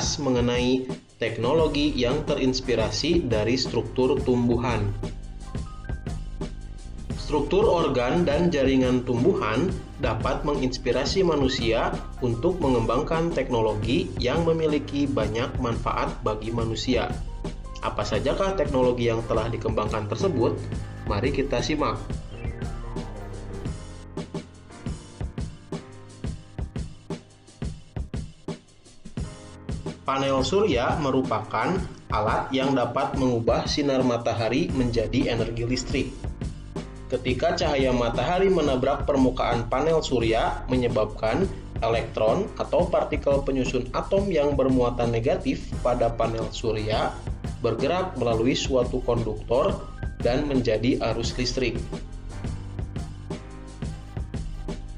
membahas mengenai teknologi yang terinspirasi dari struktur tumbuhan. Struktur organ dan jaringan tumbuhan dapat menginspirasi manusia untuk mengembangkan teknologi yang memiliki banyak manfaat bagi manusia. Apa sajakah teknologi yang telah dikembangkan tersebut? Mari kita simak. Panel surya merupakan alat yang dapat mengubah sinar matahari menjadi energi listrik. Ketika cahaya matahari menabrak permukaan panel surya, menyebabkan elektron atau partikel penyusun atom yang bermuatan negatif pada panel surya bergerak melalui suatu konduktor dan menjadi arus listrik.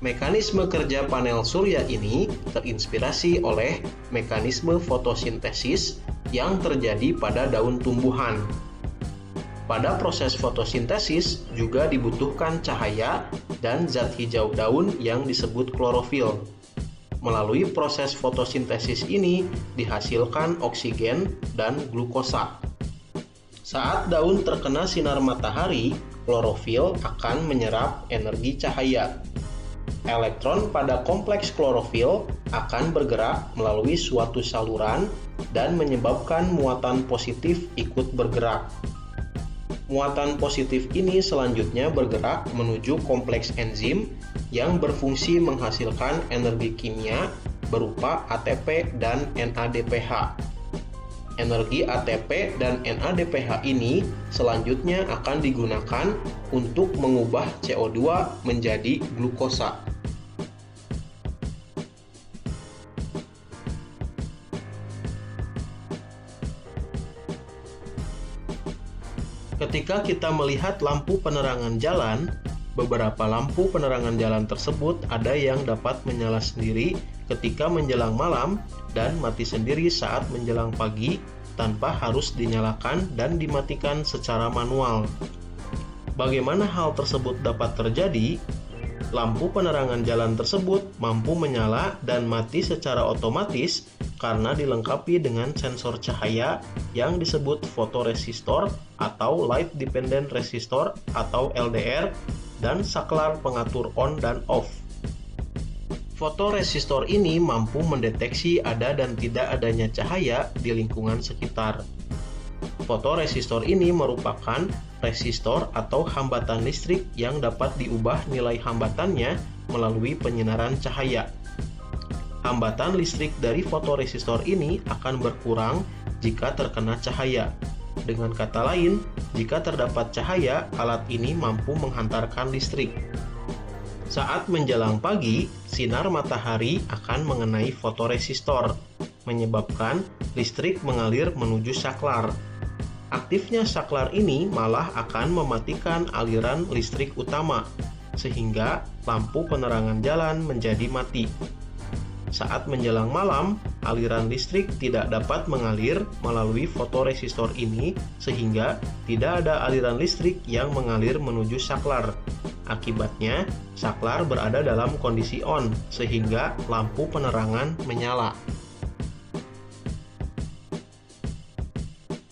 Mekanisme kerja panel surya ini terinspirasi oleh mekanisme fotosintesis yang terjadi pada daun tumbuhan. Pada proses fotosintesis juga dibutuhkan cahaya dan zat hijau daun yang disebut klorofil. Melalui proses fotosintesis ini dihasilkan oksigen dan glukosa. Saat daun terkena sinar matahari, klorofil akan menyerap energi cahaya. Elektron pada kompleks klorofil akan bergerak melalui suatu saluran dan menyebabkan muatan positif ikut bergerak. Muatan positif ini selanjutnya bergerak menuju kompleks enzim yang berfungsi menghasilkan energi kimia berupa ATP dan NADPH. Energi ATP dan NADPH ini selanjutnya akan digunakan untuk mengubah CO2 menjadi glukosa. Ketika kita melihat lampu penerangan jalan, beberapa lampu penerangan jalan tersebut ada yang dapat menyala sendiri ketika menjelang malam dan mati sendiri saat menjelang pagi tanpa harus dinyalakan dan dimatikan secara manual. Bagaimana hal tersebut dapat terjadi? Lampu penerangan jalan tersebut mampu menyala dan mati secara otomatis karena dilengkapi dengan sensor cahaya yang disebut fotoresistor atau light dependent resistor atau LDR dan saklar pengatur on dan off. Fotoresistor ini mampu mendeteksi ada dan tidak adanya cahaya di lingkungan sekitar. Fotoresistor ini merupakan resistor atau hambatan listrik yang dapat diubah nilai hambatannya melalui penyinaran cahaya. Hambatan listrik dari fotoresistor ini akan berkurang jika terkena cahaya. Dengan kata lain, jika terdapat cahaya, alat ini mampu menghantarkan listrik. Saat menjelang pagi, sinar matahari akan mengenai fotoresistor, menyebabkan listrik mengalir menuju saklar. Aktifnya saklar ini malah akan mematikan aliran listrik utama, sehingga lampu penerangan jalan menjadi mati. Saat menjelang malam, aliran listrik tidak dapat mengalir melalui fotoresistor ini sehingga tidak ada aliran listrik yang mengalir menuju saklar. Akibatnya, saklar berada dalam kondisi on sehingga lampu penerangan menyala.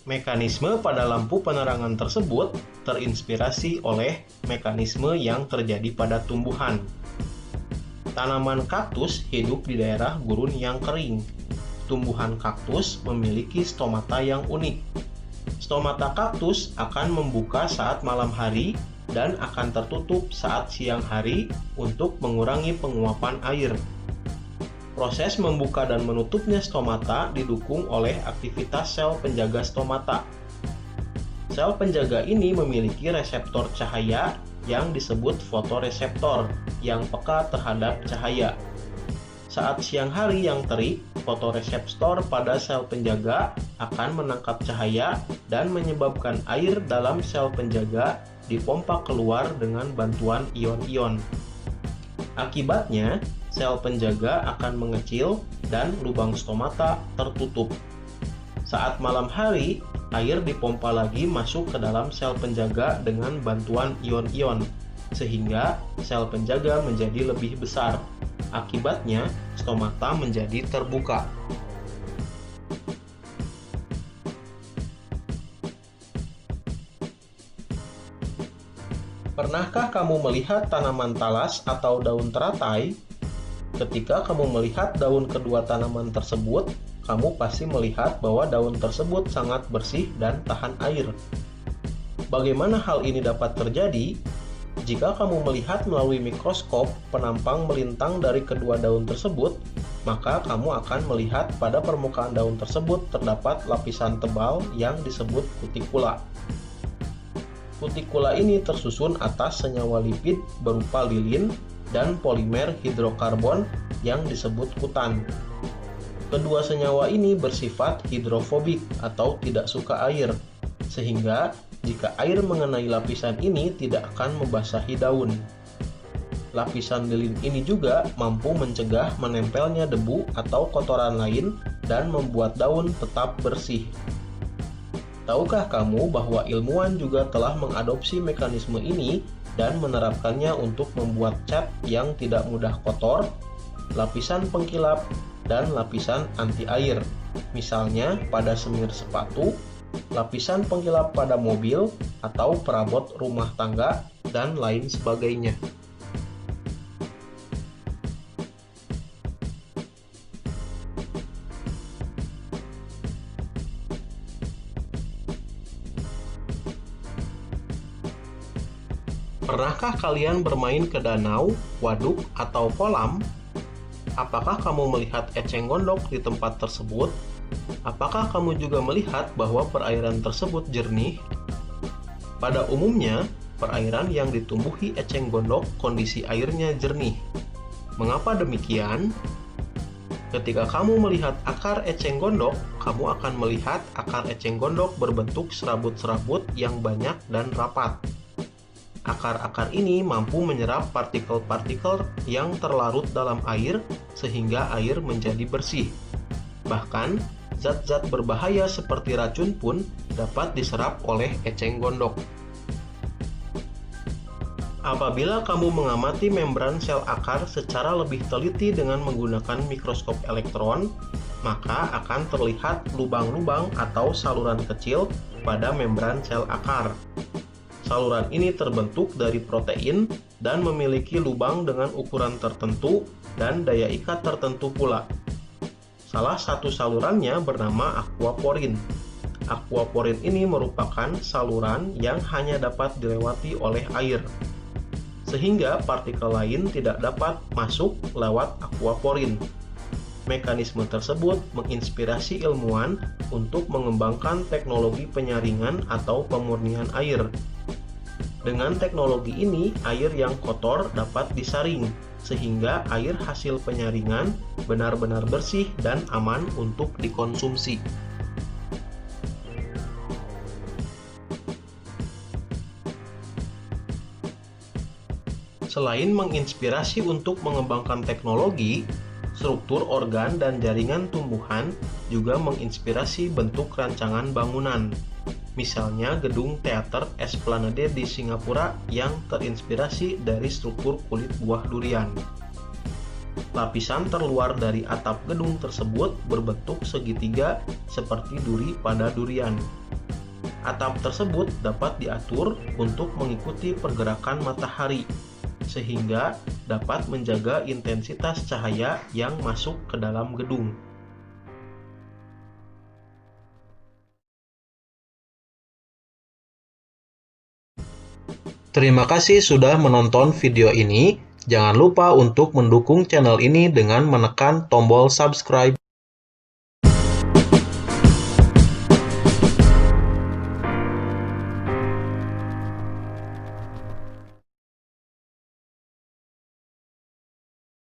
Mekanisme pada lampu penerangan tersebut terinspirasi oleh mekanisme yang terjadi pada tumbuhan. Tanaman kaktus hidup di daerah gurun yang kering. Tumbuhan kaktus memiliki stomata yang unik. Stomata kaktus akan membuka saat malam hari dan akan tertutup saat siang hari untuk mengurangi penguapan air. Proses membuka dan menutupnya stomata didukung oleh aktivitas sel penjaga stomata. Sel penjaga ini memiliki reseptor cahaya yang disebut fotoreseptor yang peka terhadap cahaya. Saat siang hari yang terik, fotoreseptor pada sel penjaga akan menangkap cahaya dan menyebabkan air dalam sel penjaga dipompa keluar dengan bantuan ion-ion. Akibatnya, sel penjaga akan mengecil dan lubang stomata tertutup. Saat malam hari, air dipompa lagi masuk ke dalam sel penjaga dengan bantuan ion-ion, sehingga sel penjaga menjadi lebih besar. Akibatnya, stomata menjadi terbuka. Pernahkah kamu melihat tanaman talas atau daun teratai? Ketika kamu melihat daun kedua tanaman tersebut, kamu pasti melihat bahwa daun tersebut sangat bersih dan tahan air. Bagaimana hal ini dapat terjadi? Jika kamu melihat melalui mikroskop penampang melintang dari kedua daun tersebut, maka kamu akan melihat pada permukaan daun tersebut terdapat lapisan tebal yang disebut kutikula. Kutikula ini tersusun atas senyawa lipid berupa lilin dan polimer hidrokarbon yang disebut kutan. Kedua senyawa ini bersifat hidrofobik atau tidak suka air, sehingga jika air mengenai lapisan ini tidak akan membasahi daun. Lapisan lilin ini juga mampu mencegah menempelnya debu atau kotoran lain dan membuat daun tetap bersih. Tahukah kamu bahwa ilmuwan juga telah mengadopsi mekanisme ini dan menerapkannya untuk membuat cat yang tidak mudah kotor, lapisan pengkilap, dan lapisan anti air. Misalnya pada semir sepatu, lapisan pengkilap pada mobil, atau perabot rumah tangga, dan lain sebagainya. Pernahkah kalian bermain ke danau, waduk, atau kolam? Apakah kamu melihat eceng gondok di tempat tersebut? Apakah kamu juga melihat bahwa perairan tersebut jernih? Pada umumnya, perairan yang ditumbuhi eceng gondok kondisi airnya jernih. Mengapa demikian? Ketika kamu melihat akar eceng gondok, kamu akan melihat akar eceng gondok berbentuk serabut-serabut yang banyak dan rapat. Akar-akar ini mampu menyerap partikel-partikel yang terlarut dalam air sehingga air menjadi bersih. Bahkan, zat-zat berbahaya seperti racun pun dapat diserap oleh eceng gondok. Apabila kamu mengamati membran sel akar secara lebih teliti dengan menggunakan mikroskop elektron, maka akan terlihat lubang-lubang atau saluran kecil pada membran sel akar. Saluran ini terbentuk dari protein dan memiliki lubang dengan ukuran tertentu dan daya ikat tertentu pula. Salah satu salurannya bernama aquaporin. Aquaporin ini merupakan saluran yang hanya dapat dilewati oleh air, sehingga partikel lain tidak dapat masuk lewat aquaporin. Mekanisme tersebut menginspirasi ilmuwan untuk mengembangkan teknologi penyaringan atau pemurnian air. Dengan teknologi ini, air yang kotor dapat disaring, sehingga air hasil penyaringan benar-benar bersih dan aman untuk dikonsumsi. Selain menginspirasi untuk mengembangkan teknologi, struktur organ dan jaringan tumbuhan juga menginspirasi bentuk rancangan bangunan. Misalnya gedung teater Esplanade di Singapura yang terinspirasi dari struktur kulit buah durian. Lapisan terluar dari atap gedung tersebut berbentuk segitiga seperti duri pada durian. Atap tersebut dapat diatur untuk mengikuti pergerakan matahari, sehingga dapat menjaga intensitas cahaya yang masuk ke dalam gedung. Terima kasih sudah menonton video ini. Jangan lupa untuk mendukung channel ini dengan menekan tombol subscribe.